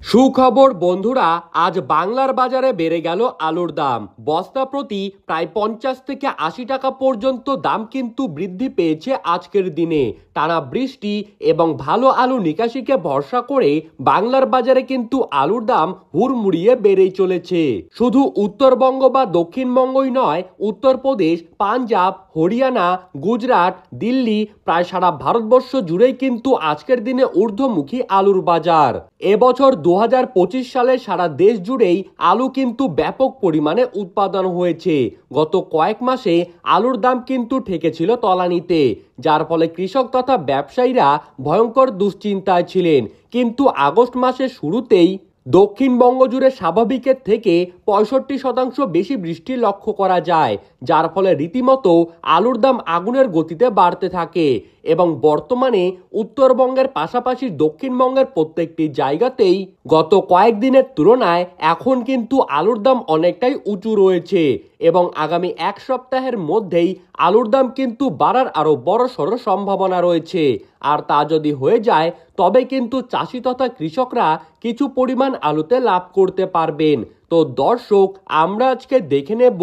সুখবর বন্ধুরা, আজ বাংলার বাজারে বেড়ে গেল আলুর দাম। বস্তা প্রতি প্রায় 50 থেকে 80 টাকা পর্যন্ত দাম কিন্তু বৃদ্ধি পেয়েছে আজকের দিনে। টানা বৃষ্টি এবং ভালো আলু নিকাশিকে ভরসা করে বাংলার বাজারে কিন্তু আলুর দাম হুড়মুড়িয়ে বেড়েই চলেছে। শুধু উত্তরবঙ্গ বা দক্ষিণবঙ্গই নয়, উত্তরপ্রদেশ, পাঞ্জাব, হরিয়ানা, গুজরাট, দিল্লি, প্রায় সারা ভারতবর্ষ জুড়েই কিন্তু আজকের দিনে ঊর্ধ্বমুখী আলুর বাজার। এবছর 2025 সালে সারা দেশ জুড়েই আলু কিন্তু ব্যাপক পরিমাণে উৎপাদন হয়েছে। গত কয়েক মাসে আলুর দাম কিন্তু ঠেকেছিল তলানিতে, যার ফলে কৃষক তথা ব্যবসায়ীরা ভয়ঙ্কর দুশ্চিন্তায় ছিলেন। কিন্তু আগস্ট মাসের শুরুতেই দক্ষিণবঙ্গ জুড়ে স্বাভাবিকের থেকে 65% বেশি বৃষ্টি লক্ষ্য করা যায়, যার ফলে রীতিমতো আলুর দাম আগুনের গতিতে বাড়তে থাকে এবং বর্তমানে উত্তরবঙ্গের পাশাপাশি দক্ষিণবঙ্গের প্রত্যেকটি জায়গাতেই গত কয়েকদিনের তুলনায় এখন কিন্তু আলুর দাম অনেকটাই উঁচু রয়েছে এবং আগামী এক সপ্তাহের মধ্যেই আলুর দাম কিন্তু বাড়ার আরও বড়সড় সম্ভাবনা রয়েছে। আর তা যদি হয়ে যায় তবে কিন্তু চাষি তথা কৃষকরা কিছু পরিমাণ আলুতে লাভ করতে পারবেন। তো দর্শক, আমরা আজকে দেখে নেব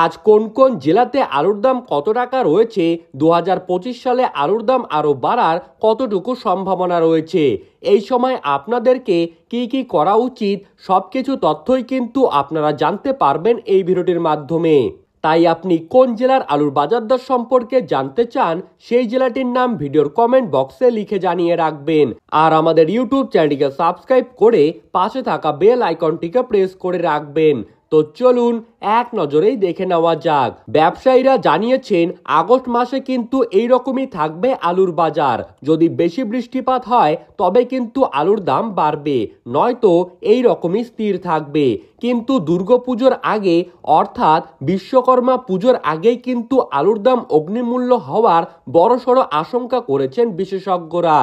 আজ কোন কোন জেলাতে আলুর দাম কত টাকা রয়েছে, 2025 সালে আলুর দাম আরও বাড়ার কতটুকু সম্ভাবনা রয়েছে। এই সময় আপনাদেরকে কি কি করা উচিত সবকিছু তথ্যই কিন্তু আপনারা জানতে পারবেন এই ভিডিওটির মাধ্যমে। তাই আপনি কোন জেলার আলুর বাজার দর সম্পর্কে জানতে চান সেই জেলাটির নাম ভিডিওর কমেন্ট বক্সে লিখে জানিয়ে রাখবেন। আর আমাদের ইউটিউব চ্যানেলটিকে সাবস্ক্রাইব করে পাশে থাকা বেল আইকনটিকে প্রেস করে রাখবেন। তো চলুন এক নজরেই দেখে নেওয়া যাক। ব্যবসায়ীরা জানিয়েছেন আগস্ট মাসে কিন্তু এইরকমই থাকবে আলুর বাজার। যদি বেশি বৃষ্টিপাত হয় তবে কিন্তু আলুর দাম বাড়বে, নয়তো এই রকমই স্থির থাকবে। কিন্তু দুর্গাপুজোর আগে অর্থাৎ বিশ্বকর্মা পুজোর আগেই কিন্তু আলুর দাম অগ্নিমূল্য হওয়ার বড়সড় আশঙ্কা করেছেন বিশেষজ্ঞরা।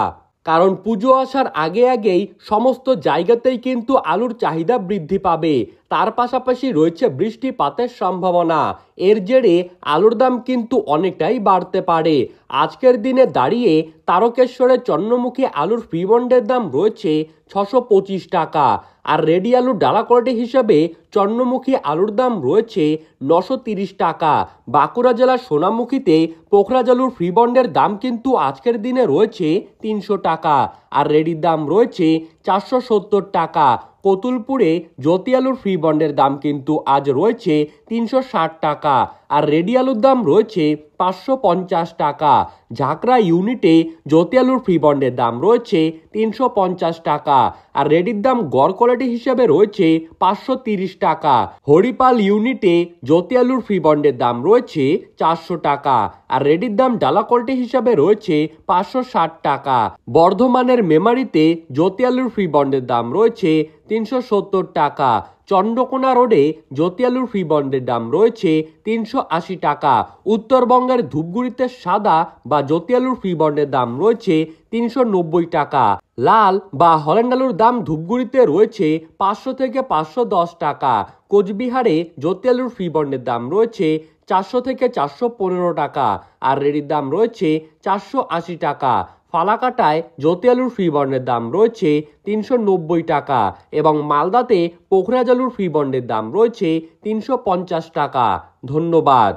কারণ পুজো আসার আগেই সমস্ত জায়গাতেই কিন্তু আলুর চাহিদা বৃদ্ধি পাবে। তার পাশাপাশি রয়েছে বৃষ্টিপাতের সম্ভাবনা। এর জেরে আলুর দাম কিন্তু অনেকটাই বাড়তে পারে। আজকের দিনে দাঁড়িয়ে তারকেশ্বরের চন্দ্রমুখী আলুর ফ্রি বন্ডের দাম রয়েছে 625 টাকা। আর রেডি আলুর ডালা কোয়ালিটি হিসাবে চন্দ্রমুখী আলুর দাম রয়েছে 930 টাকা। বাঁকুড়া জেলার সোনামুখীতে পোখরাজ আলুর ফ্রি বন্ডের দাম কিন্তু আজকের দিনে রয়েছে 300 টাকা। আর রেডির দাম রয়েছে 470 টাকা। কতুলপুরে জ্যোতি আলুর ফ্রি বন্ডের দাম কিন্তু আজ রয়েছে 360 টাকা। আর রেডি আলুর দাম রয়েছে 550 টাকা। ঝাঁকড়া ইউনিটে জ্যোতি আলুর ফ্রি বন্ডের দাম রয়েছে 350 টাকা। আর রেডির দাম গড় কোয়ালিটি হিসেবে রয়েছে 530 টাকা। হরিপাল ইউনিটে জ্যোতি আলুর ফ্রি বন্ডের দাম রয়েছে 400 টাকা। আর রেডির দাম ডালা কোয়ালিটি হিসাবে রয়েছে 560 টাকা। বর্ধমানের মেমারিতে জ্যোতি আলুর ফ্রি বন্ডের দাম রয়েছে 370 টাকা। চন্দ্রকোনা রোডে জ্যোতি আলুর ফ্রি বন্ডের দাম রয়েছে 380 টাকা। উত্তরবঙ্গের ধূপগুড়িতে সাদা বা জ্যোতি আলুর ফ্রি বন্ডের দাম রয়েছে 390 টাকা। লাল বা হল্যান্ড আলুর দাম ধূপগুড়িতে রয়েছে 500 থেকে 510 টাকা। কোচবিহারে জ্যোতি আলুর ফ্রি বন্ডের দাম রয়েছে 400 থেকে 415 টাকা। আর রেডির দাম রয়েছে 480 টাকা। ফালাকাটায় জ্যোতি আলুর ফ্রি বন্ডের দাম রয়েছে 390 টাকা এবং মালদাতে পোখরাজ আলুর ফ্রি বন্ডের দাম রয়েছে 350 টাকা। ধন্যবাদ।